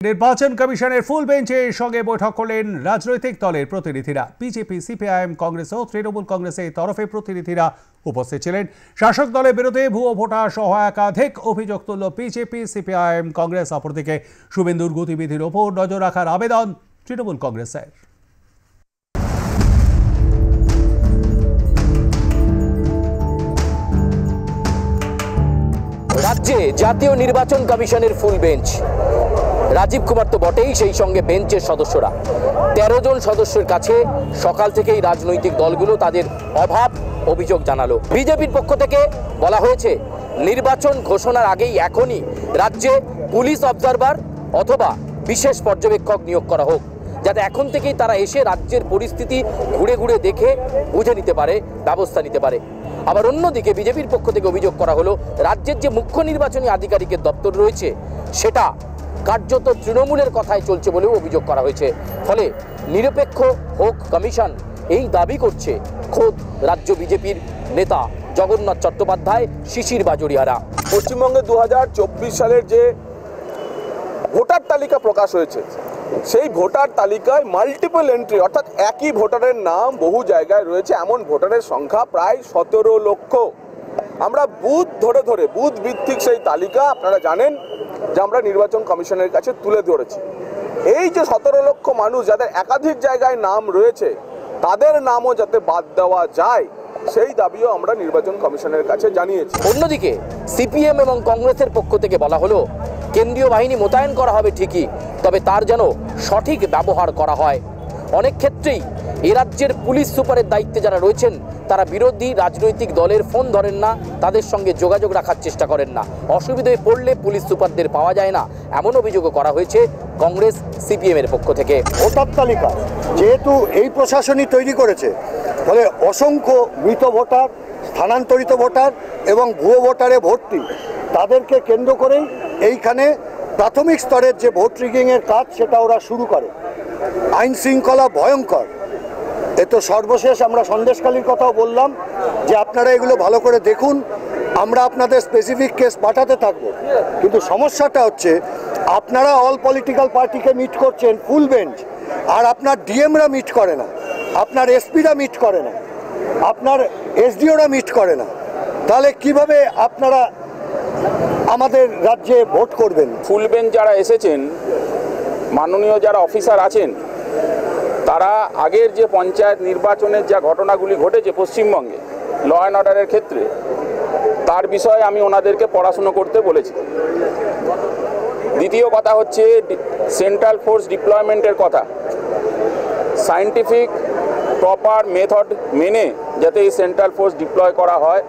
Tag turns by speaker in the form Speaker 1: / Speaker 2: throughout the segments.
Speaker 1: নির্বাচন কমিশনের ফুল বেঞ্চের সঙ্গে বৈঠক করলেন রাজনৈতিক দলের প্রতিনিধিরা। বিজেপি, সিপিআইএম, কংগ্রেস ও তৃণমূল কংগ্রেসের তরফে প্রতিনিধিরা উপস্থিত ছিলেন। শাসক দলের বিরুদ্ধে ভুয়ো ভোটার সহ একাধিক অভিযোগ তুলল বিজেপি, সিপিআইএম, কংগ্রেস। অপরদিকে শুভেন্দুর গতিবিধির ওপর নজর রাখার আবেদন তৃণমূল কংগ্রেসের।
Speaker 2: রাজ্যে জাতীয় নির্বাচন কমিশনের ফুল বেঞ্চ। রাজীব কুমার তো বটেই, সেই সঙ্গে বেঞ্চের সদস্যরা ১৩ জন সদস্যের কাছে সকাল থেকেই রাজনৈতিক দলগুলো তাদের অভাব অভিযোগ জানালো। বিজেপির পক্ষ থেকে বলা হয়েছে নির্বাচন ঘোষণার আগেই এখনই রাজ্যে পুলিশ অবজারভার অথবা বিশেষ পর্যবেক্ষক নিয়োগ করা হোক, যাতে এখন থেকেই তারা এসে রাজ্যের পরিস্থিতি ঘুরে ঘুরে দেখে বুঝে নিতে পারে, ব্যবস্থা নিতে পারে। আবার অন্যদিকে বিজেপির পক্ষ থেকে অভিযোগ করা হলো রাজ্যের যে মুখ্য নির্বাচনী আধিকারিকের দপ্তর রয়েছে সেটা কার্যত তৃণমূলের কথায় চলছে বলেও অভিযোগ করা হয়েছে। ফলে নিরপেক্ষ হোক কমিশন, এই দাবি করছে খোদ রাজ্য বিজেপির নেতা জগন্নাথ চট্টোপাধ্যায়, শিশির বাজরিয়ারা।
Speaker 3: পশ্চিমবঙ্গে 2024 সালের যে ভোটার তালিকা প্রকাশ হয়েছে, সেই ভোটার তালিকায় মাল্টিপল এন্ট্রি, অর্থাৎ একই ভোটারের নাম বহু জায়গায় রয়েছে, এমন ভোটারের সংখ্যা প্রায় 17 লক্ষ। আমরা বুথ ধরে ধরে বুথ ভিত্তিক সেই তালিকা আপনারা জানেন যে আমরা নির্বাচন কমিশনের কাছে তুলে ধরেছি। এই যে 17 লক্ষ মানুষ যাদের একাধিক জায়গায় নাম রয়েছে, তাদের নামও যাতে বাদ দেওয়া যায় সেই দাবিও আমরা নির্বাচন কমিশনের কাছে জানিয়েছি।
Speaker 2: অন্যদিকে সিপিএম এবং কংগ্রেসের পক্ষ থেকে বলা হলো কেন্দ্রীয় বাহিনী মোতায়েন করা হবে ঠিকই, তবে তার যেন সঠিক ব্যবহার করা হয়। অনেক ক্ষেত্রেই এ রাজ্যের পুলিশ সুপারের দায়িত্বে যারা রয়েছেন তারা বিরোধী রাজনৈতিক দলের ফোন ধরেন না, তাদের সঙ্গে যোগাযোগ রাখার চেষ্টা করেন না, অসুবিধায় পড়লে পুলিশ সুপারদের পাওয়া যায় না, এমন অভিযোগও করা হয়েছে কংগ্রেস সিপিএম এর পক্ষ থেকে।
Speaker 4: ভোটার তালিকা যেহেতু এই প্রশাসনই তৈরি করেছে, ফলে অসংখ্য মৃত ভোটার, স্থানান্তরিত ভোটার এবং ভুয়ো ভোটারে ভর্তি, তাদেরকে কেন্দ্র করেই এইখানে প্রাথমিক স্তরের যে ভোট রিগিংয়ের কাজ সেটা ওরা শুরু করে। আইন শৃঙ্খলা ভয়ঙ্কর। এ তো সর্বশেষ আমরা সন্দেশখালীর কথাও বললাম যে আপনারা এগুলো ভালো করে দেখুন, আমরা আপনাদের স্পেসিফিক কেস পাঠাতে থাকবো। কিন্তু সমস্যাটা হচ্ছে আপনারা অল পলিটিক্যাল পার্টিকে মিট করছেন ফুল বেঞ্চ, আর আপনার ডিএমরা মিট করে না, আপনার এসপিরা মিট করে না, আপনার এসডিওরা মিট করে না। তাহলে কিভাবে আপনারা আমাদের রাজ্যে ভোট করবেন?
Speaker 5: ফুল বেঞ্চ যারা এসেছেন, মাননীয় যারা অফিসার আছেন, তারা আগের যে পঞ্চায়েত নির্বাচনের যা ঘটনাগুলি ঘটেছে পশ্চিমবঙ্গে ল অ্যান্ড অর্ডারের ক্ষেত্রে, তার বিষয়ে আমি ওনাদেরকে পড়াশুনো করতে বলেছি। দ্বিতীয় কথা হচ্ছে সেন্ট্রাল ফোর্স ডিপ্লয়মেন্টের কথা। সায়েন্টিফিক প্রপার মেথড মেনে যাতে এই সেন্ট্রাল ফোর্স ডিপ্লয় করা হয়।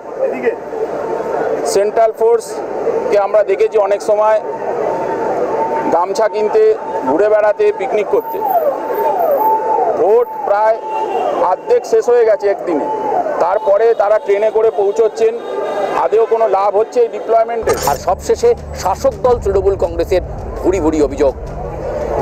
Speaker 5: সেন্ট্রাল ফোর্সকে আমরা দেখেছি অনেক সময় গামছা কিনতে, ঘুরে বেড়াতে, পিকনিক করতে। ভোট প্রায় অর্ধেক শেষ হয়ে গেছে একদিনে, তারপরে তারা ট্রেনে করে পৌঁছচ্ছেন। আদেও কোনো লাভ হচ্ছে এই ডিপ্লয়মেন্টের?
Speaker 2: আর সবশেষে শাসক দল তৃণমূল কংগ্রেসের ভুরি ভুরি অভিযোগ।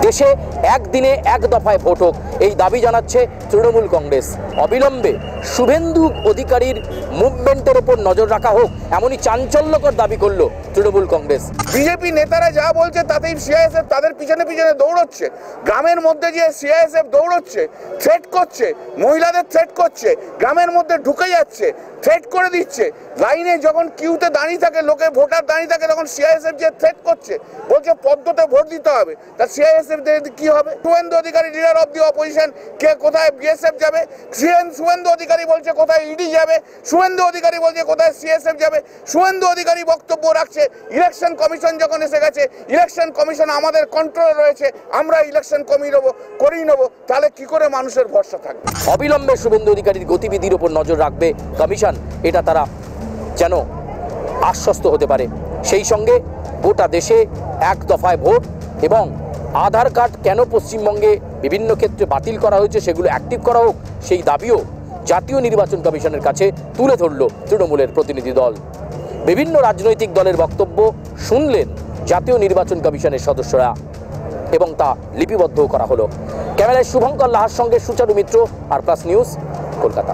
Speaker 2: দেশে একদিনে এক দফায় ভোট হোক, এই দাবি জানাচ্ছে তৃণমূল কংগ্রেস। অবিলম্বে শুভেন্দু অধিকারীর মুভমেন্টের ওপর নজর রাখা হোক, এমনই চাঞ্চল্যকর দাবি করলো তৃণমূল কংগ্রেস।
Speaker 3: বিজেপি নেতারা যা বলছে তাতেই সিআইএসএফ তাদের পিছনে পিছনে দৌড়চ্ছে। গ্রামের মধ্যে যে সিআইএসএফ দৌড়চ্ছে, থ্রেট করছে, মহিলাদের থ্রেট করছে, গ্রামের মধ্যে ঢুকে যাচ্ছে, থ্রেট করে দিচ্ছে। লাইনে যখন কিউতে দাঁড়িয়ে থাকে, লোকে ভোটার দাঁড়িয়ে থাকে, তখন সিআইএসএফ যে থ্রেট করছে, বলছে পদ্মতে ভোট দিতে হবে, তা সিআইএসএফ কি হবে? Suvendu Adhikari leader of the opposition, কে কোথায় বিএসএফ যাবে? শুভেন্দু অধিকারী বলছে কোথায় ইডি যাবে, শুভেন্দু অধিকারী বলছে কোথায় সিএসএফ যাবে। শুভেন্দু অধিকারী বক্তব্য রাখছে ইলেকশন কমিশন যখন এসে গেছে, ইলেকশন কমিশন আমাদের কন্ট্রোলে রয়েছে, আমরা ইলেকশন করিয়ে নেবো, তাহলে কি করে মানুষের ভরসা থাকবে?
Speaker 2: অবিলম্বে শুভেন্দু অধিকারীর গতিবিধির উপর নজর রাখবে কমিশন, এটা তারা যেন আশ্বস্ত হতে পারে। সেই সঙ্গে গোটা দেশে এক দফায় ভোট এবং আধার কার্ড কেন পশ্চিমবঙ্গে বিভিন্ন ক্ষেত্রে বাতিল করা হয়েছে সেগুলো অ্যাক্টিভ করা হোক, সেই দাবিও জাতীয় নির্বাচন কমিশনের কাছে তুলে ধরল তৃণমূলের প্রতিনিধি দল। বিভিন্ন রাজনৈতিক দলের বক্তব্য শুনলেন জাতীয় নির্বাচন কমিশনের সদস্যরা এবং তা লিপিবদ্ধ করা হলো। ক্যামেরায় শুভঙ্কর লাহার সঙ্গে সুচারু মিত্র, আর প্লাস নিউজ, কলকাতা।